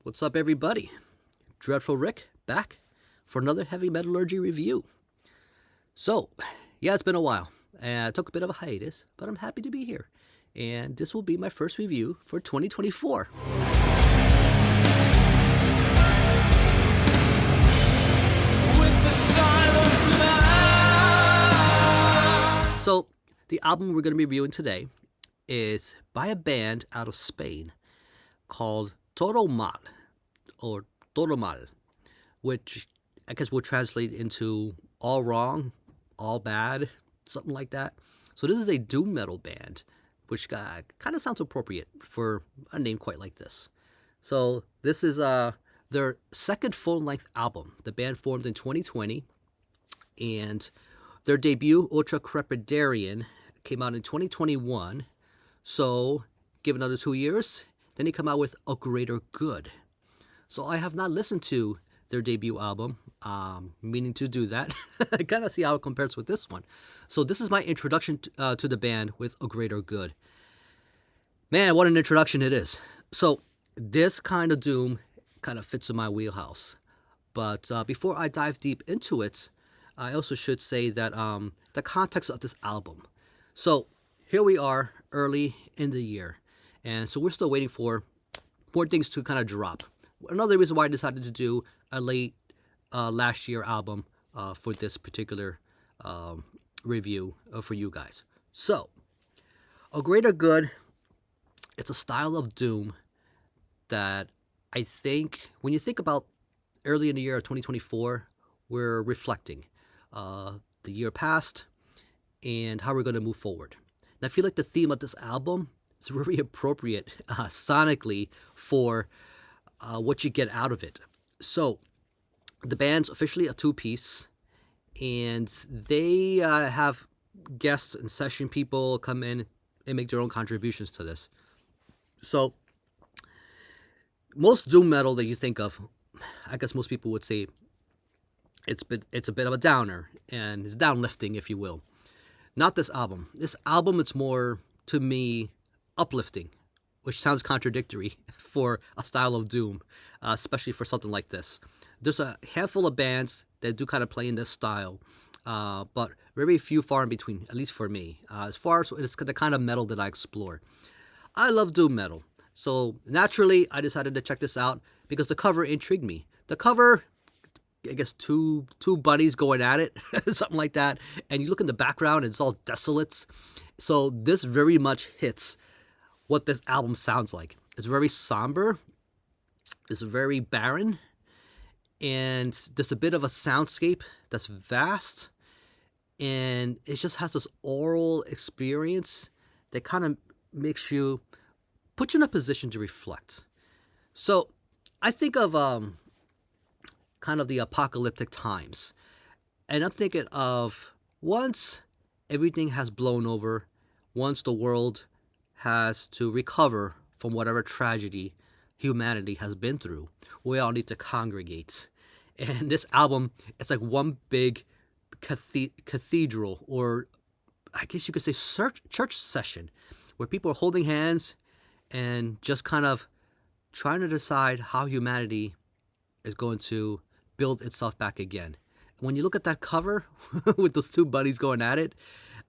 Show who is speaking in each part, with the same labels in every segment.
Speaker 1: What's up, everybody? Dreadful Rick back for another heavy metallurgy review. So, yeah, it's been a while, and I took a bit of a hiatus, but I'm happy to be here. And this will be my first review for 2024. So, the album we're going to be reviewing today is by a band out of Spain called TodoMal, or TodoMal, which I guess will translate into all wrong, all bad, something like that. So this is a doom metal band, which kind of sounds appropriate for a name quite like this. So this is their second full-length album. The band formed in 2020, and their debut, Ultra Crepidarian, came out in 2021. So give another 2 years, then they come out with A Greater Good. So I have not listened to their debut album, meaning to do that. I kind of see how it compares with this one. So this is my introduction to the band with A Greater Good. Man, what an introduction it is. So this kind of doom kind of fits in my wheelhouse. But before I dive deep into it, I also should say that the context of this album. So here we are early in the year, and so we're still waiting for more things to kind of drop. Another reason why I decided to do a late last year album for this particular review for you guys. So, A Greater Good, it's a style of doom that I think when you think about early in the year of 2024, we're reflecting the year past and how we're going to move forward. And I feel like the theme of this album is very appropriate sonically for what you get out of it. So the band's officially a two-piece, and they have guests and session people come in and make their own contributions to this. So most doom metal that you think of, I guess most people would say it's a bit of a downer, and it's downlifting, if you will. Not this album. This album, it's more, to me, uplifting, which sounds contradictory for a style of doom, especially for something like this. There's a handful of bands that do kind of play in this style, but very few far in between, at least for me, as far as it's the kind of metal that I explore. I love doom metal, so naturally I decided to check this out because the cover intrigued me. The cover, I guess two bunnies going at it, something like that. And you look in the background, and it's all desolate. So this very much hits what this album sounds like. It's very somber. It's very barren. And there's a bit of a soundscape that's vast. And it just has this oral experience that kind of makes you, put you in a position to reflect. So I think of kind of the apocalyptic times. And I'm thinking of once everything has blown over, once the world has to recover from whatever tragedy humanity has been through, we all need to congregate. And this album, it's like one big cathedral, or I guess you could say church session, where people are holding hands and just kind of trying to decide how humanity is going to build itself back again. When you look at that cover with those two bunnies going at it,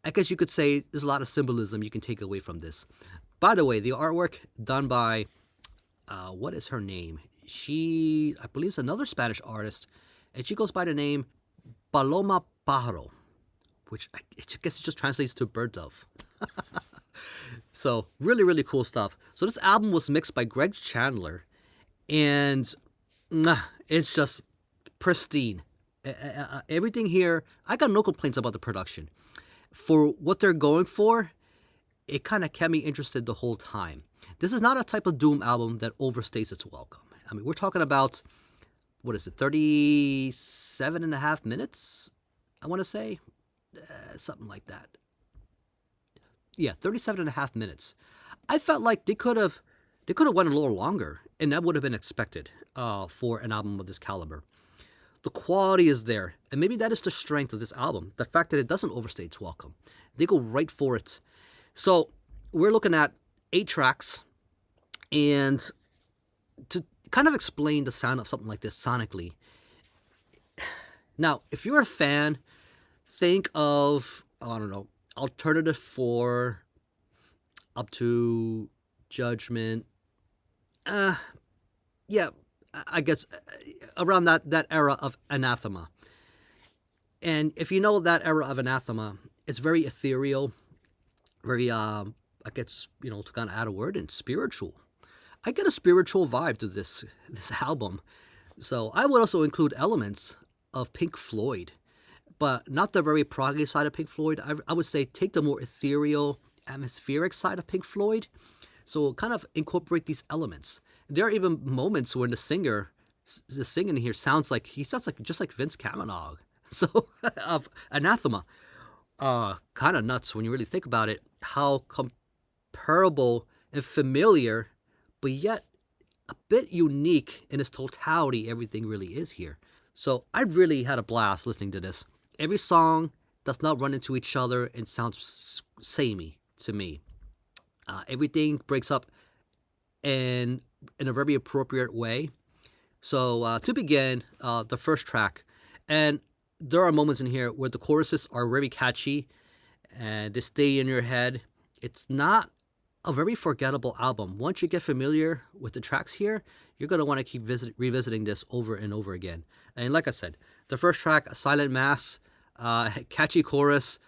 Speaker 1: I guess you could say there's a lot of symbolism you can take away from this. By the way, the artwork done by, what is her name? She, I believe, is another Spanish artist, and she goes by the name Paloma Pájaro, which I guess it just translates to bird dove. So really, really cool stuff. So this album was mixed by Greg Chandler, and it's just pristine. Everything here, I got no complaints about the production. For what they're going for, it kind of kept me interested the whole time. This is not a type of doom album that overstays its welcome. I mean, we're talking about, 37 and a half minutes, I want to say? Something like that. Yeah, 37 and a half minutes. I felt like they could have went a little longer, and that would have been expected for an album of this caliber. The quality is there, and maybe that is the strength of this album, the fact that it doesn't overstay its welcome. They go right for it. So we're looking at 8 tracks, and to kind of explain the sound of something like this sonically. Now, if you're a fan, think of, I don't know, Alternative 4 up to Judgment. Yeah, I guess around that era of Anathema. And if you know that era of Anathema, it's very ethereal, very, I guess, to kind of add a word in, spiritual. I get a spiritual vibe to this album. So I would also include elements of Pink Floyd, but not the very proggy side of Pink Floyd. I would say take the more ethereal, atmospheric side of Pink Floyd. So kind of incorporate these elements. There are even moments when the singing here sounds like just like Vince Cavanaugh. So of Anathema. Kind of nuts when you really think about it, how comparable and familiar, but yet a bit unique in its totality everything really is here. So I really had a blast listening to this. Every song does not run into each other and sounds samey to me. Everything breaks up in a very appropriate way. So to begin, the first track, and there are moments in here where the choruses are very catchy and they stay in your head. It's not a very forgettable album. Once you get familiar with the tracks here, you're going to want to keep revisiting this over and over again. And like I said, the first track, a Silent Mass, catchy chorus,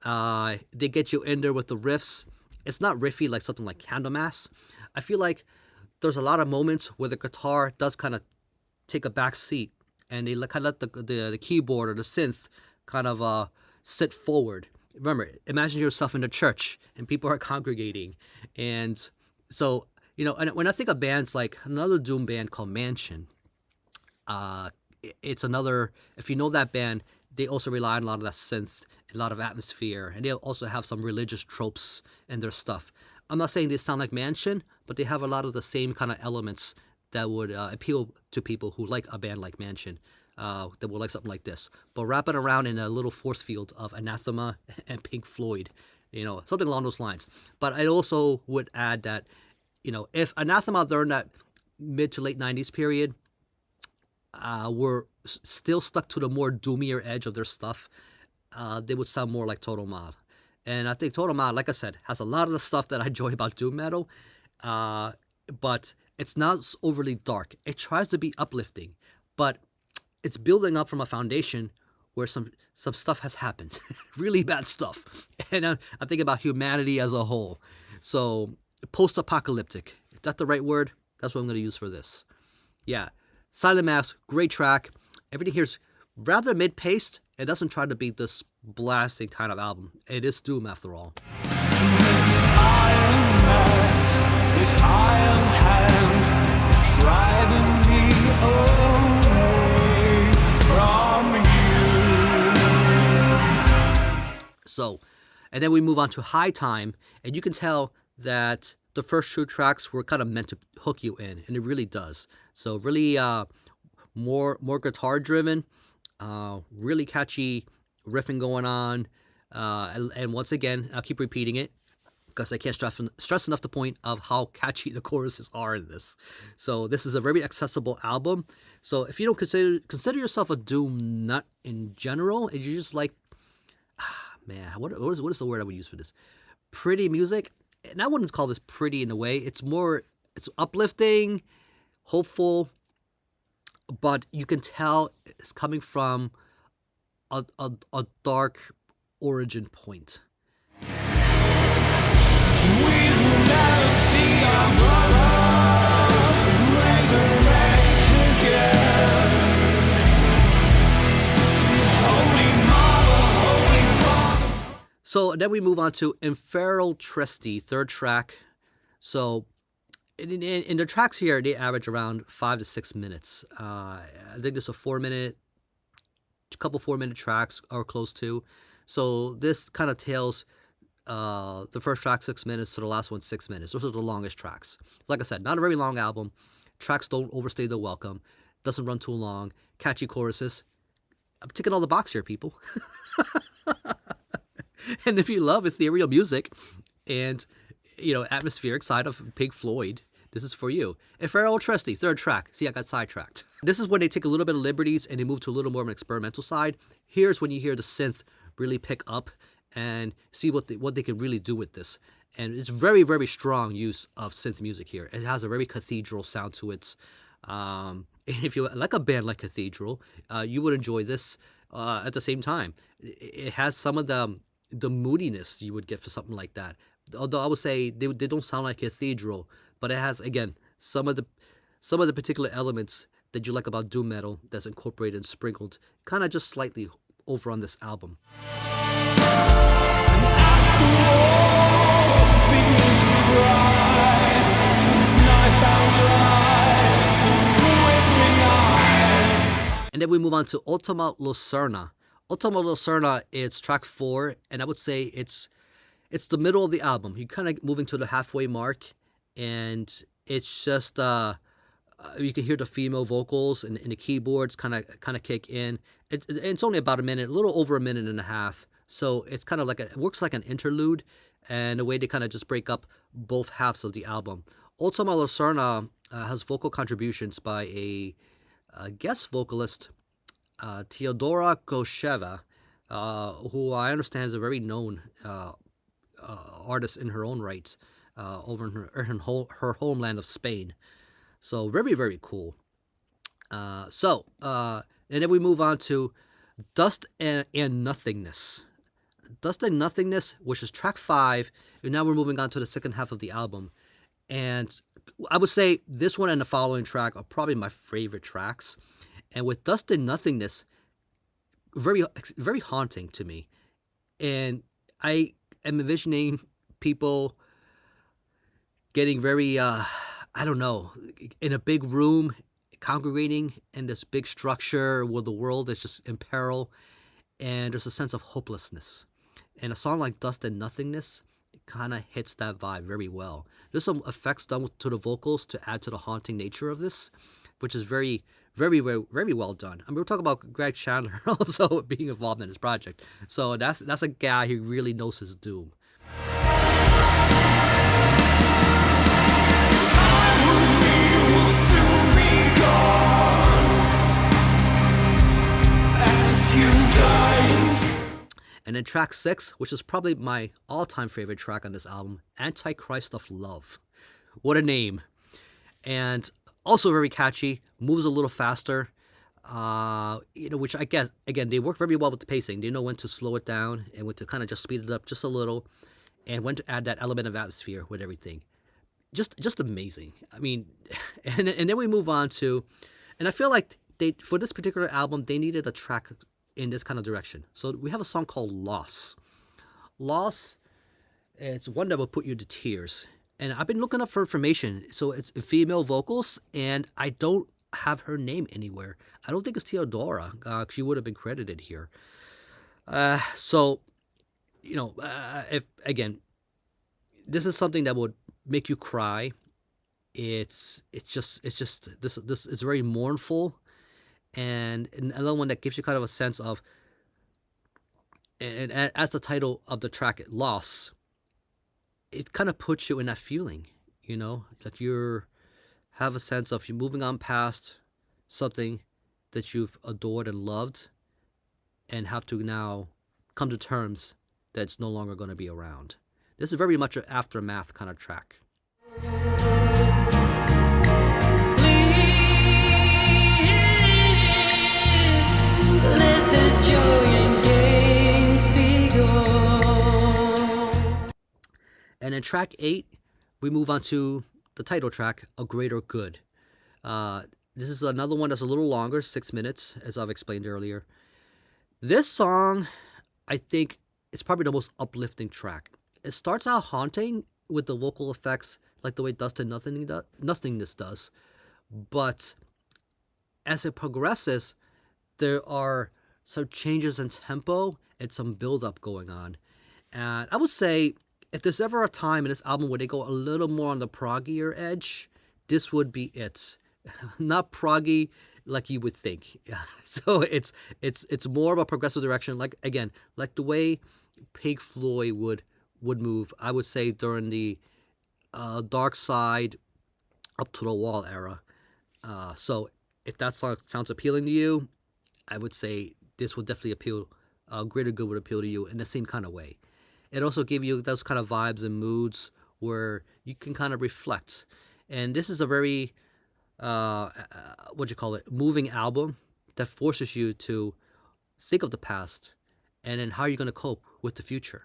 Speaker 1: they get you in there with the riffs. It's not riffy like something like Candlemass. I feel like there's a lot of moments where the guitar does kind of take a back seat and they kind of let the keyboard or the synth kind of sit forward. Remember, imagine yourself in a church and people are congregating. And so, and when I think of bands like another Doom band called Mansion, it's another, if you know that band, they also rely on a lot of that synth, a lot of atmosphere, and they also have some religious tropes in their stuff. I'm not saying they sound like Mansion, but they have a lot of the same kind of elements that would appeal to people who like a band like Mansion, that would like something like this. But wrap it around in a little force field of Anathema and Pink Floyd, something along those lines. But I also would add that, if Anathema during that mid to late 90s period were still stuck to the more doomier edge of their stuff, they would sound more like TodoMal. And I think TodoMal, like I said, has a lot of the stuff that I enjoy about doom metal, but it's not overly dark. It tries to be uplifting, but it's building up from a foundation where some stuff has happened, really bad stuff. And I'm thinking about humanity as a whole. So post-apocalyptic, is that the right word? That's what I'm going to use for this. Yeah, Silent Mass, great track. Everything here's rather mid-paced. It doesn't try to be this blasting kind of album. It is doom after all.
Speaker 2: This iron mass, this iron hand, driving me away from you.
Speaker 1: So, and then we move on to High Time, and you can tell that the first two tracks were kind of meant to hook you in, and it really does. So really more guitar driven, really catchy riffing going on, and once again, I'll keep repeating it because I can't stress enough the point of how catchy the choruses are in this. So this is a very accessible album. So if you don't consider yourself a doom nut in general, and you just like, what is the word I would use for this? Pretty music. And I wouldn't call this pretty in a way. It's uplifting, hopeful, but you can tell it's coming from a dark origin point.
Speaker 2: We will never see our brothers resurrect again. Holy Mother, Holy Father.
Speaker 1: So then we move on to Infernal Tresty, third track. So in the tracks here, they average around 5 to 6 minutes. I think there's a 4-minute, couple 4-minute tracks or close to. So this kind of tails the first track 6 minutes to the last one 6 minutes. Those are the longest tracks. Like I said, not a very long album. Tracks don't overstay their welcome. Doesn't run too long. Catchy choruses. I'm ticking all the box here, people. And if you love ethereal music and atmospheric side of Pink Floyd, This is for you. Ethereal Trusty, third track. See, I got sidetracked. This is when they take a little bit of liberties and they move to a little more of an experimental side. Here's when you hear the synth really pick up and see what they can really do with this. And it's very, very strong use of synth music here. It has a very cathedral sound to it. And if you like a band like Cathedral, you would enjoy this at the same time. It has some of the moodiness you would get for something like that. Although I would say they don't sound like Cathedral, but it has, again, some of the particular elements that you like about doom metal that's incorporated and sprinkled kind of just slightly over on this album. And then we move on to Ultima Lucerna. Ultima Lucerna is track 4, and I would say it's the middle of the album. You're kind of moving to the halfway mark, and it's just you can hear the female vocals and the keyboards kind of kick in. It's only about a minute, a little over a minute and a half. So it's kind of like it works like an interlude, and a way to kind of just break up both halves of the album. Ultima Lucerna has vocal contributions by a guest vocalist, Teodora Gosheva, who I understand is a very known artist in her own right over in her homeland of Spain. So very, very cool. And then we move on to Dust and Nothingness. Dust and Nothingness, which is track 5, and now we're moving on to the second half of the album. And I would say this one and the following track are probably my favorite tracks. And with Dust and Nothingness, very, very haunting to me. And I am envisioning people getting very, I don't know, in a big room, congregating in this big structure where the world is just in peril, and there's a sense of hopelessness. And a song like Dust and Nothingness kind of hits that vibe very well. There's some effects done to the vocals to add to the haunting nature of this, which is very, very, very, very well done. I mean, we're talking about Greg Chandler also being involved in this project. So that's a guy who really knows his doom. And then track 6, which is probably my all-time favorite track on this album, Antichrist of Love. What a name. And also very catchy, moves a little faster, which I guess, again, they work very well with the pacing. They know when to slow it down and when to kind of just speed it up just a little, and when to add that element of atmosphere with everything. Just amazing. I mean, and then we move on to, and I feel like for this particular album, they needed a track in this kind of direction. So we have a song called Loss. Loss, it's one that will put you to tears. And I've been looking up for information. So it's female vocals, and I don't have her name anywhere. I don't think it's Theodora. She would have been credited here. If again, this is something that would make you cry. It's just this is very mournful. And another one that gives you kind of a sense of, and as the title of the track, Loss, it kind of puts you in that feeling, like have a sense of you're moving on past something that you've adored and loved, and have to now come to terms that it's no longer going to be around. This is very much an aftermath kind of track. Let the joy and games begone. And in track 8, we move on to the title track, A Greater Good. This is another one that's a little longer, 6 minutes, as I've explained earlier. This song, I think, is probably the most uplifting track. It starts out haunting with the vocal effects, like the way Dust and Nothingness does. But as it progresses, there are some changes in tempo and some build-up going on. And I would say, if there's ever a time in this album where they go a little more on the proggier edge, this would be it. Not proggy like you would think. So it's more of a progressive direction, like the way Pink Floyd would move, I would say, during the Dark Side up to the wall era. So if that song sounds appealing to you, I would say this would definitely appeal. Greater Good would appeal to you in the same kind of way. It also gives you those kind of vibes and moods where you can kind of reflect. And this is a very what you call it, moving album that forces you to think of the past and then how you're going to cope with the future.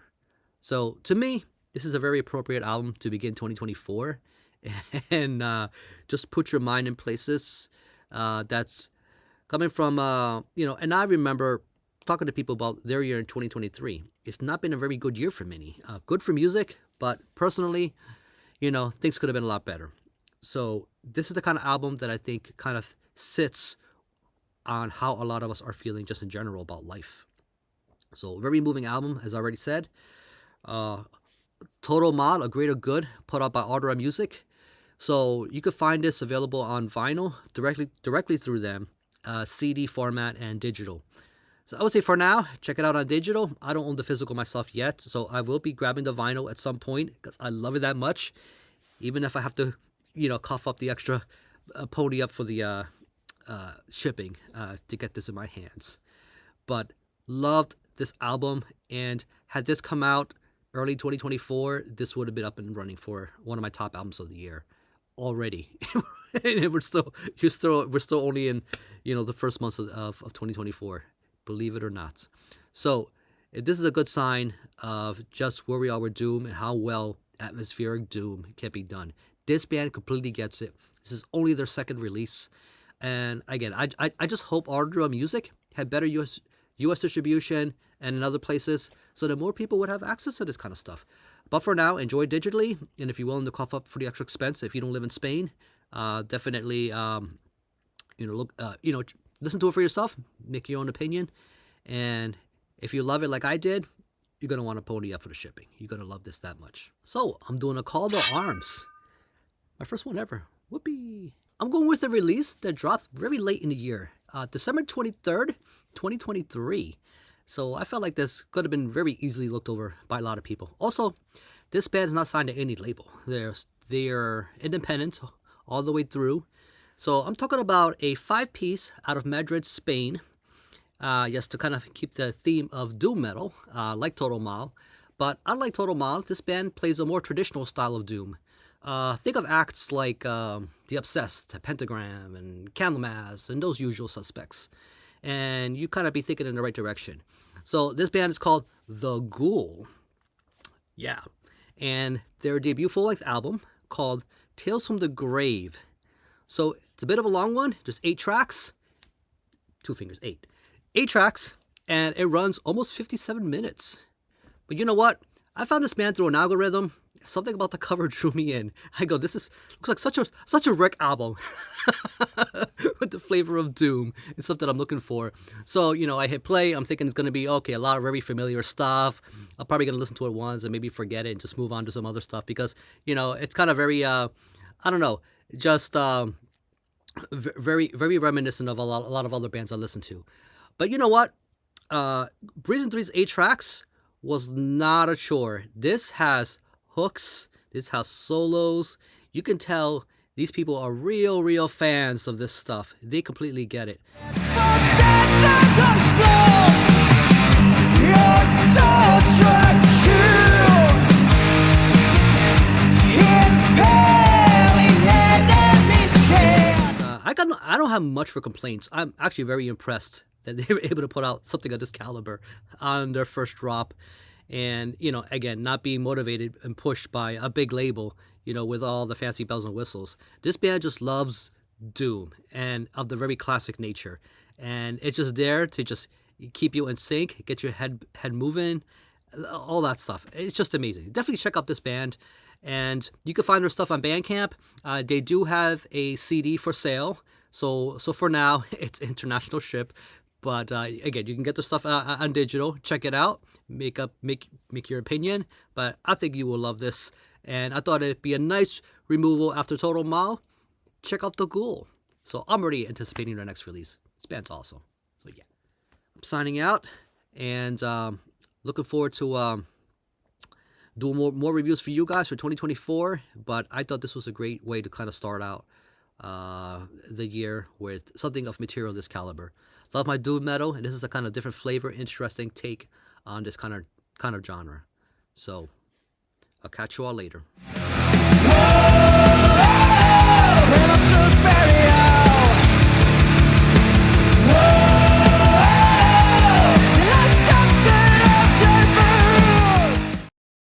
Speaker 1: So to me, this is a very appropriate album to begin 2024 and just put your mind in places that's coming from, and I remember talking to people about their year in 2023. It's not been a very good year for many. Good for music, but personally, things could have been a lot better. So this is the kind of album that I think kind of sits on how a lot of us are feeling just in general about life. So very moving album, as I already said. TodoMal, A Greater Good, put out by Ardora Music. So you could find this available on vinyl directly through them, CD format and digital. So I would say for now, check it out on digital. I don't own the physical myself yet, so I will be grabbing the vinyl at some point because I love it that much. Even if I have to, cough up the extra pony up for the shipping to get this in my hands. But loved this album, and had this come out early 2024, this would have been up and running for one of my top albums of the year already. And we're still only in, the first months of 2024, believe it or not. So if this is a good sign of just where we are with Doom and how well atmospheric Doom can be done. This band completely gets it. This is only their second release. And again, I just hope Ardora Music had better US distribution and in other places so that more people would have access to this kind of stuff. But for now, enjoy digitally. And if you're willing to cough up for the extra expense, if you don't live in Spain, definitely, listen to it for yourself, make your own opinion. And if you love it like I did, you're going to want to pony up for the shipping. You're going to love this that much. So I'm doing a call to arms. My first one ever. Whoopee. I'm going with a release that dropped very late in the year. December 23rd, 2023. So I felt like this could have been very easily looked over by a lot of people. Also, this band's not signed to any label. They're independent all the way through. So I'm talking about a 5-piece out of Madrid, Spain. Yes, to kind of keep the theme of doom metal, like TodoMal. But unlike TodoMal, this band plays a more traditional style of doom. Think of acts like The Obsessed, Pentagram, and Candlemass, and those usual suspects. And you kind of be thinking in the right direction. So this band is called The Ghoul. Yeah. And their debut full-length album called Tales from the Grave. So it's a bit of a long one, just 8 tracks. 2 fingers, 8. 8 tracks, and it runs almost 57 minutes. But you know what? I found this band through an algorithm. Something about the cover drew me in. I go, looks like such a Rick album with the flavor of doom. It's something I'm looking for. So, I hit play. I'm thinking it's going to be, okay, a lot of very familiar stuff. I'm probably going to listen to it once and maybe forget it and just move on to some other stuff because, it's kind of very, I don't know, just very, very reminiscent of a lot of other bands I listen to. But you know what? Breezing Through these 8 tracks was not a chore. This has hooks. This has solos. You can tell these people are real fans of this stuff. They completely get it. I don't have much for complaints. I'm actually very impressed that they were able to put out something of this caliber on their first drop. And, again, not being motivated and pushed by a big label, with all the fancy bells and whistles. This band just loves doom and of the very classic nature. And it's just there to just keep you in sync, get your head moving, all that stuff. It's just amazing. Definitely check out this band. And you can find their stuff on Bandcamp. They do have a CD for sale. So for now, it's international ship. But again, you can get the stuff on digital. Check it out. Make your opinion. But I think you will love this. And I thought it'd be a nice removal after TodoMal. Check out The Ghoul. So I'm already anticipating their next release. This band's awesome. So yeah, I'm signing out and looking forward to do more reviews for you guys for 2024. But I thought this was a great way to kind of start out the year with something of material this caliber. Love my doom metal, and this is a kind of different flavor, interesting take on this kind of genre. So I'll catch you all later.